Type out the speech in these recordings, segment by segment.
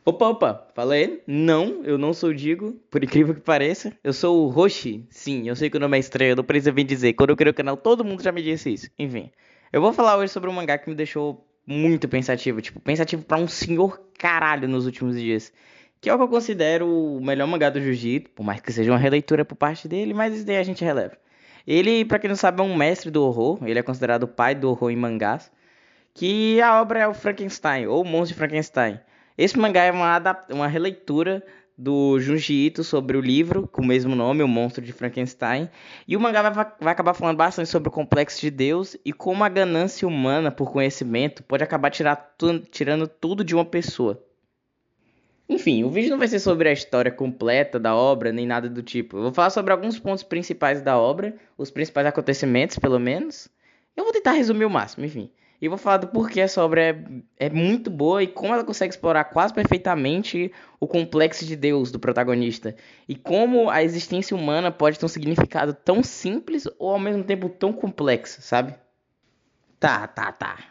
Opa, opa, fala aí. Não, eu não sou o Digo, por incrível que pareça. Eu sou o Roshi. Sim, eu sei que o nome é estranho, eu não preciso vir dizer. Quando eu criei o canal, todo mundo já me disse isso. Enfim, eu vou falar hoje sobre um mangá que me deixou muito pensativo. Tipo, pensativo pra um senhor caralho nos últimos dias. Que é o que eu considero o melhor mangá do Jiu-Jitsu, por mais que seja uma releitura por parte dele, mas isso daí a gente releva. Ele, pra quem não sabe, é um mestre do horror. Ele é considerado o pai do horror em mangás. Que a obra é o Frankenstein, ou o Monstro de Frankenstein. Esse mangá é uma releitura do Junji Ito sobre o livro com o mesmo nome, O Monstro de Frankenstein. E o mangá vai acabar falando bastante sobre o complexo de Deus e como a ganância humana por conhecimento pode acabar tirando tudo de uma pessoa. Enfim, o vídeo não vai ser sobre a história completa da obra, nem nada do tipo. Eu vou falar sobre alguns pontos principais da obra, os principais acontecimentos, pelo menos. Eu vou tentar resumir o máximo, enfim. E vou falar do porquê essa obra é muito boa e como ela consegue explorar quase perfeitamente o complexo de Deus do protagonista. E como a existência humana pode ter um significado tão simples ou ao mesmo tempo tão complexo, sabe? Tá.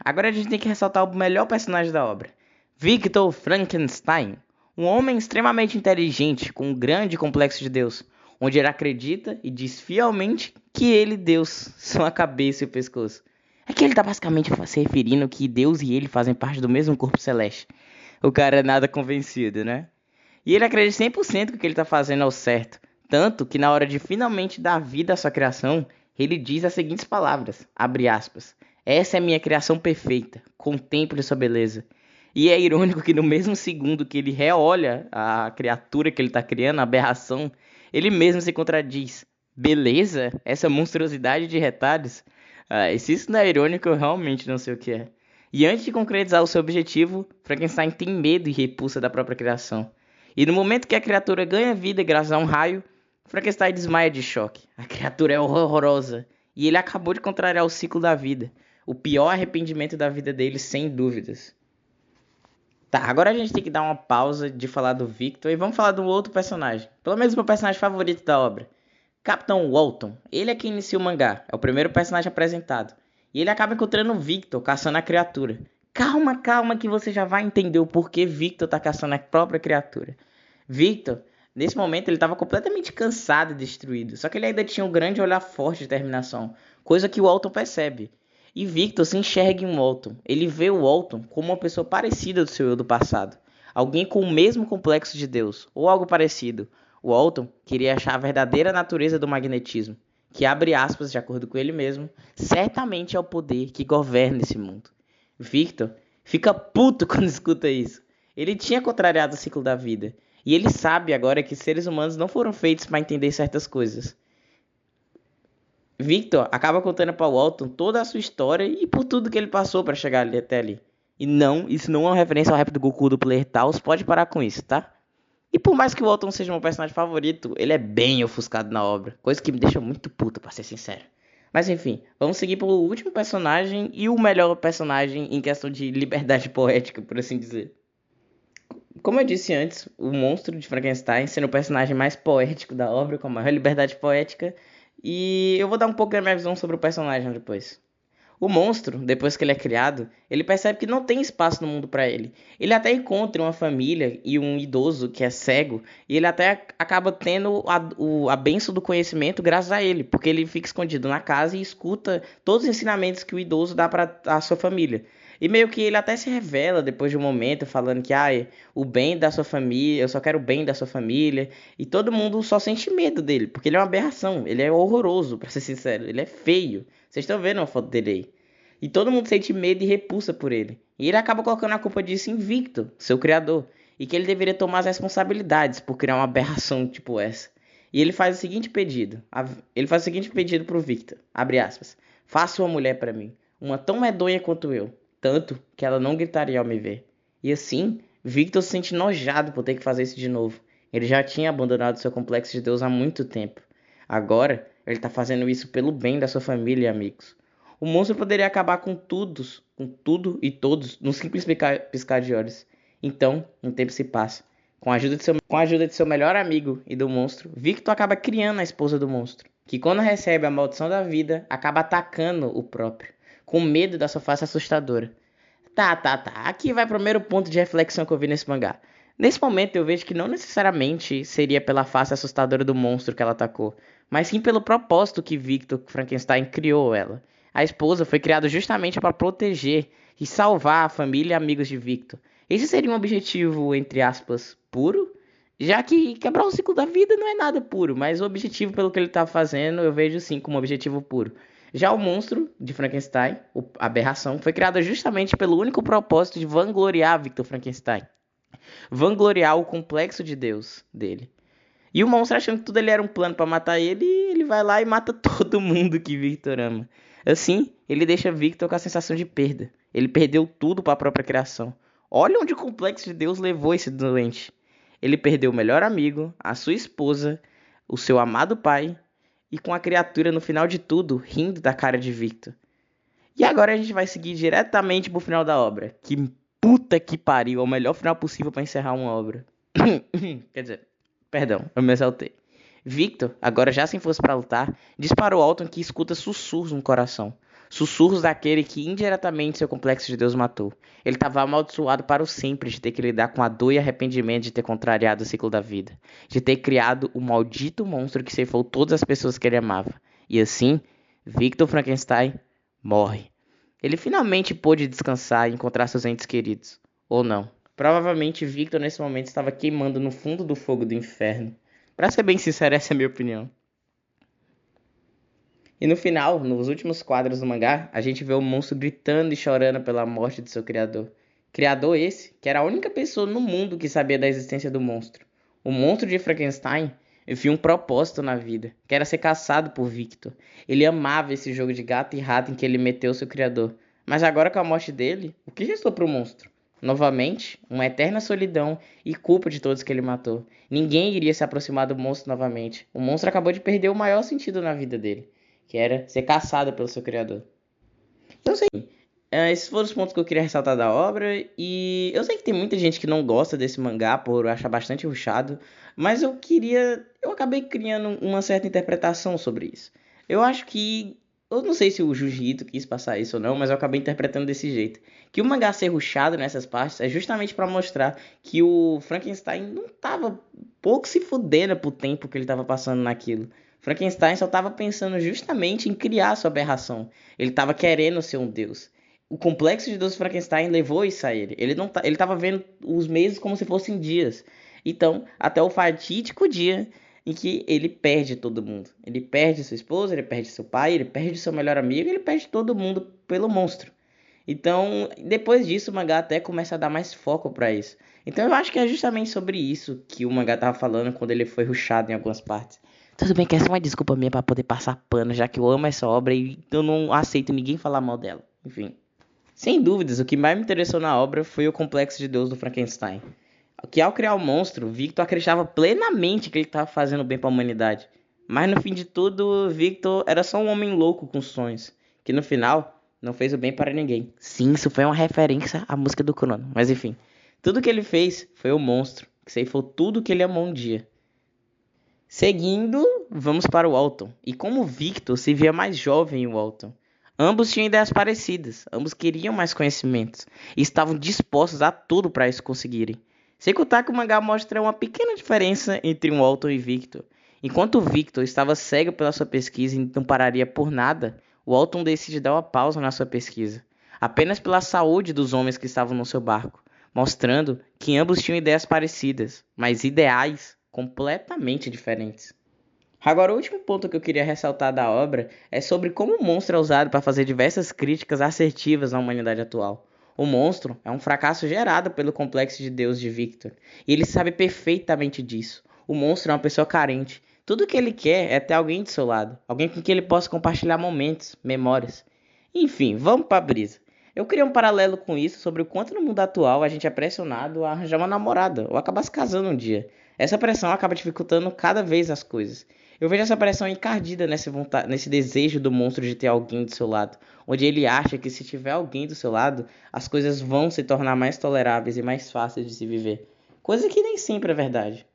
Agora a gente tem que ressaltar o melhor personagem da obra. Victor Frankenstein. Um homem extremamente inteligente, com um grande complexo de Deus, onde ele acredita e diz fielmente que ele, Deus, são a cabeça e o pescoço. É que ele tá basicamente se referindo que Deus e ele fazem parte do mesmo corpo celeste. O cara é nada convencido, né? E ele acredita 100% que o que ele tá fazendo é o certo. Tanto que na hora de finalmente dar vida à sua criação, ele diz as seguintes palavras, abre aspas. Essa é minha criação perfeita, contemple sua beleza. E é irônico que no mesmo segundo que ele reolha a criatura que ele está criando, a aberração, ele mesmo se contradiz. Beleza? Essa monstruosidade de retalhos? Ah, e se isso não é irônico, eu realmente não sei o que é. E antes de concretizar o seu objetivo, Frankenstein tem medo e repulsa da própria criação. E no momento que a criatura ganha vida graças a um raio, Frankenstein desmaia de choque. A criatura é horrorosa e ele acabou de contrariar o ciclo da vida. O pior arrependimento da vida dele, sem dúvidas. Tá, agora a gente tem que dar uma pausa de falar do Victor e vamos falar de um outro personagem. Pelo menos meu personagem favorito da obra. Capitão Walton. Ele é quem inicia o mangá. É o primeiro personagem apresentado. E ele acaba encontrando o Victor, caçando a criatura. Calma, que você já vai entender o porquê Victor tá caçando a própria criatura. Victor, nesse momento, ele estava completamente cansado e destruído. Só que ele ainda tinha um grande olhar forte de determinação. Coisa que o Walton percebe. E Victor se enxerga em Walton. Ele vê o Walton como uma pessoa parecida do seu eu do passado. Alguém com o mesmo complexo de Deus, ou algo parecido. O Walton queria achar a verdadeira natureza do magnetismo, que abre aspas, de acordo com ele mesmo, certamente é o poder que governa esse mundo. Victor fica puto quando escuta isso. Ele tinha contrariado o ciclo da vida, e ele sabe agora que seres humanos não foram feitos para entender certas coisas. Victor acaba contando para Walton toda a sua história e por tudo que ele passou para chegar ali, até ali. E não, isso não é uma referência ao rap do Goku do Player Taos, pode parar com isso, tá? E por mais que o Walton seja meu personagem favorito, ele é bem ofuscado na obra, coisa que me deixa muito puto, pra ser sincero. Mas enfim, vamos seguir pro último personagem e o melhor personagem em questão de liberdade poética, por assim dizer. Como eu disse antes, o monstro de Frankenstein sendo o personagem mais poético da obra, com a maior liberdade poética, e eu vou dar um pouco da minha visão sobre o personagem depois. O monstro, depois que ele é criado, ele percebe que não tem espaço no mundo para ele. Ele até encontra uma família e um idoso que é cego, e ele até acaba tendo a benção do conhecimento graças a ele, porque ele fica escondido na casa e escuta todos os ensinamentos que o idoso dá para a sua família. E meio que ele até se revela depois de um momento, falando que o bem da sua família, eu só quero o bem da sua família. E todo mundo só sente medo dele, porque ele é uma aberração, ele é horroroso, pra ser sincero, ele é feio. Vocês estão vendo uma foto dele aí. E todo mundo sente medo e repulsa por ele. E ele acaba colocando a culpa disso em Victor, seu criador. E que ele deveria tomar as responsabilidades por criar uma aberração tipo essa. E ele faz o seguinte pedido. Ele faz o seguinte pedido pro Victor. Abre aspas. Faça uma mulher para mim. Uma tão medonha quanto eu. Tanto que ela não gritaria ao me ver. E assim, Victor se sente enojado por ter que fazer isso de novo. Ele já tinha abandonado seu complexo de Deus há muito tempo. Agora, ele está fazendo isso pelo bem da sua família e amigos. O monstro poderia acabar com tudo e todos num simples piscar de olhos. Então, um tempo se passa. Com a ajuda de seu melhor amigo e do monstro, Victor acaba criando a esposa do monstro, que quando recebe a maldição da vida, acaba atacando o próprio, com medo da sua face assustadora. Tá. Aqui vai o primeiro ponto de reflexão que eu vi nesse mangá. Nesse momento eu vejo que não necessariamente seria pela face assustadora do monstro que ela atacou, mas sim pelo propósito que Victor Frankenstein criou ela. A esposa foi criada justamente para proteger e salvar a família e amigos de Victor. Esse seria um objetivo, entre aspas, puro, já que quebrar o ciclo da vida não é nada puro, mas o objetivo pelo que ele está fazendo eu vejo sim como objetivo puro. Já o monstro de Frankenstein, a aberração, foi criada justamente pelo único propósito de vangloriar Victor Frankenstein, vangloriar o complexo de Deus dele. E o monstro, achando que tudo ele era um plano para matar ele, ele vai lá e mata todo mundo que Victor ama. Assim, ele deixa Victor com a sensação de perda. Ele perdeu tudo para a própria criação. Olha onde o complexo de Deus levou esse doente. Ele perdeu o melhor amigo, a sua esposa, o seu amado pai, e com a criatura no final de tudo, rindo da cara de Victor. E agora a gente vai seguir diretamente pro final da obra. Que puta que pariu, é o melhor final possível para encerrar uma obra. Quer dizer, perdão, eu me exaltei. Victor, agora já sem força para lutar, dispara o Alton que escuta sussurros no coração. Sussurros daquele que indiretamente seu complexo de Deus matou. Ele estava amaldiçoado para o sempre de ter que lidar com a dor e arrependimento de ter contrariado o ciclo da vida. De ter criado o maldito monstro que ceifou todas as pessoas que ele amava. E assim, Victor Frankenstein morre. Ele finalmente pôde descansar e encontrar seus entes queridos. Ou não. Provavelmente Victor nesse momento estava queimando no fundo do fogo do inferno. Pra ser bem sincero, essa é a minha opinião. E no final, nos últimos quadros do mangá, a gente vê o monstro gritando e chorando pela morte de seu criador. Criador esse, que era a única pessoa no mundo que sabia da existência do monstro. O monstro de Frankenstein viu um propósito na vida, que era ser caçado por Victor. Ele amava esse jogo de gato e rato em que ele meteu seu criador. Mas agora com a morte dele, o que restou para o monstro? Novamente, uma eterna solidão e culpa de todos que ele matou. Ninguém iria se aproximar do monstro novamente. O monstro acabou de perder o maior sentido na vida dele, que era ser caçado pelo seu criador. Então, sei. Esses foram os pontos que eu queria ressaltar da obra. E eu sei que tem muita gente que não gosta desse mangá por achar bastante rushado. Mas eu queria. Eu acabei criando uma certa interpretação sobre isso. Eu acho que. Eu não sei se o Junji Ito quis passar isso ou não, mas eu acabei interpretando desse jeito. Que o mangá ser rushado nessas partes é justamente para mostrar que o Frankenstein não tava pouco se fudendo pro tempo que ele tava passando naquilo. Frankenstein só tava pensando justamente em criar sua aberração. Ele tava querendo ser um deus. O complexo de Deus Frankenstein levou isso a ele. Ele tava vendo os meses como se fossem dias. Então, até o fatídico dia em que ele perde todo mundo. Ele perde sua esposa, ele perde seu pai, ele perde seu melhor amigo, ele perde todo mundo pelo monstro. Então, depois disso, o mangá até começa a dar mais foco pra isso. Então, eu acho que é justamente sobre isso que o mangá tava falando quando ele foi rushado em algumas partes. Tudo bem que essa é uma desculpa minha pra poder passar pano, já que eu amo essa obra e eu não aceito ninguém falar mal dela. Enfim. Sem dúvidas, o que mais me interessou na obra foi o complexo de Deus do Frankenstein. Que ao criar o monstro, Victor acreditava plenamente que ele estava fazendo bem para a humanidade. Mas no fim de tudo, Victor era só um homem louco com sonhos, que no final não fez o bem para ninguém. Sim, isso foi uma referência à música do Crono, mas enfim. Tudo que ele fez foi o monstro, que ceifou tudo que ele amou um dia. Seguindo, vamos para o Walton. E como Victor se via mais jovem em Walton. Ambos tinham ideias parecidas, ambos queriam mais conhecimentos e estavam dispostos a tudo para isso conseguirem. Sem contar que o mangá mostra uma pequena diferença entre um Walton e Victor. Enquanto o Victor estava cego pela sua pesquisa e não pararia por nada, o Walton decide dar uma pausa na sua pesquisa, apenas pela saúde dos homens que estavam no seu barco, mostrando que ambos tinham ideias parecidas, mas ideais completamente diferentes. Agora, o último ponto que eu queria ressaltar da obra é sobre como o monstro é usado para fazer diversas críticas assertivas à humanidade atual. O monstro é um fracasso gerado pelo complexo de Deus de Victor, e ele sabe perfeitamente disso. O monstro é uma pessoa carente. Tudo o que ele quer é ter alguém do seu lado, alguém com quem ele possa compartilhar momentos, memórias. Enfim, vamos para a brisa. Eu criei um paralelo com isso sobre o quanto no mundo atual a gente é pressionado a arranjar uma namorada ou acabar se casando um dia. Essa pressão acaba dificultando cada vez as coisas. Eu vejo essa pressão encardida nesse desejo do monstro de ter alguém do seu lado, onde ele acha que se tiver alguém do seu lado, as coisas vão se tornar mais toleráveis e mais fáceis de se viver. Coisa que nem sempre é verdade.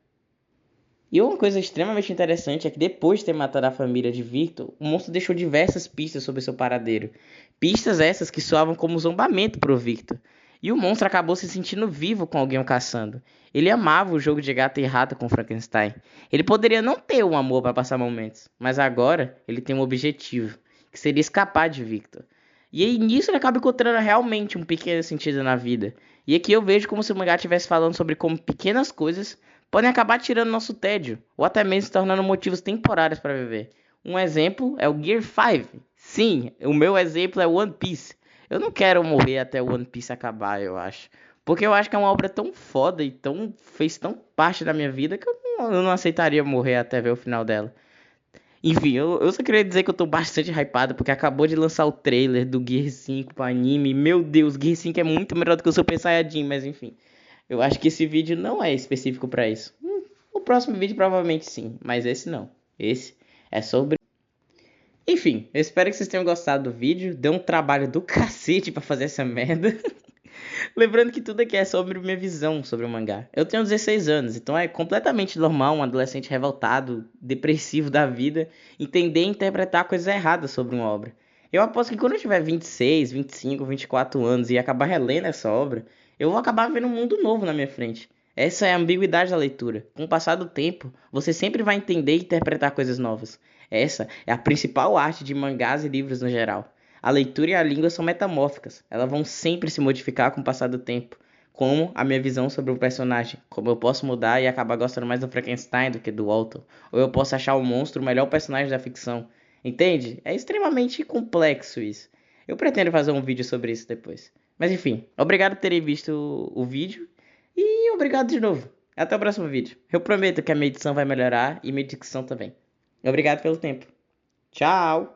E uma coisa extremamente interessante é que depois de ter matado a família de Victor, o monstro deixou diversas pistas sobre seu paradeiro. Pistas essas que soavam como zombamento para o Victor. E o monstro acabou se sentindo vivo com alguém o caçando. Ele amava o jogo de gato e rato com Frankenstein. Ele poderia não ter um amor para passar momentos, mas agora ele tem um objetivo, que seria escapar de Victor. E aí nisso ele acaba encontrando realmente um pequeno sentido na vida. E aqui eu vejo como se o mangá estivesse falando sobre como pequenas coisas podem acabar tirando nosso tédio, ou até mesmo se tornando motivos temporários para viver. Um exemplo é o Gear 5. Sim, o meu exemplo é One Piece. Eu não quero morrer até o One Piece acabar, eu acho. Porque eu acho que é uma obra tão foda e fez tão parte da minha vida que eu não aceitaria morrer até ver o final dela. Enfim, eu só queria dizer que eu tô bastante hypado porque acabou de lançar o trailer do Gear 5 para anime. Meu Deus, Gear 5 é muito melhor do que o Super Saiyajin, mas enfim. Eu acho que esse vídeo não é específico para isso. O próximo vídeo provavelmente sim, mas esse não. Esse é sobre. Enfim, eu espero que vocês tenham gostado do vídeo. Deu um trabalho do cacete pra fazer essa merda. Lembrando que tudo aqui é sobre minha visão sobre o mangá. Eu tenho 16 anos, então é completamente normal um adolescente revoltado, depressivo da vida, entender e interpretar coisas erradas sobre uma obra. Eu aposto que quando eu tiver 26, 25, 24 anos e acabar relendo essa obra, eu vou acabar vendo um mundo novo na minha frente. Essa é a ambiguidade da leitura. Com o passar do tempo, você sempre vai entender e interpretar coisas novas. Essa é a principal arte de mangás e livros no geral. A leitura e a língua são metamórficas, elas vão sempre se modificar com o passar do tempo, como a minha visão sobre o personagem, como eu posso mudar e acabar gostando mais do Frankenstein do que do Walton, ou eu posso achar o monstro o melhor personagem da ficção. Entende? É extremamente complexo isso. Eu pretendo fazer um vídeo sobre isso depois. Mas enfim, obrigado por terem visto o vídeo e obrigado de novo. Até o próximo vídeo. Eu prometo que a minha edição vai melhorar e minha dicção também. Obrigado pelo tempo. Tchau!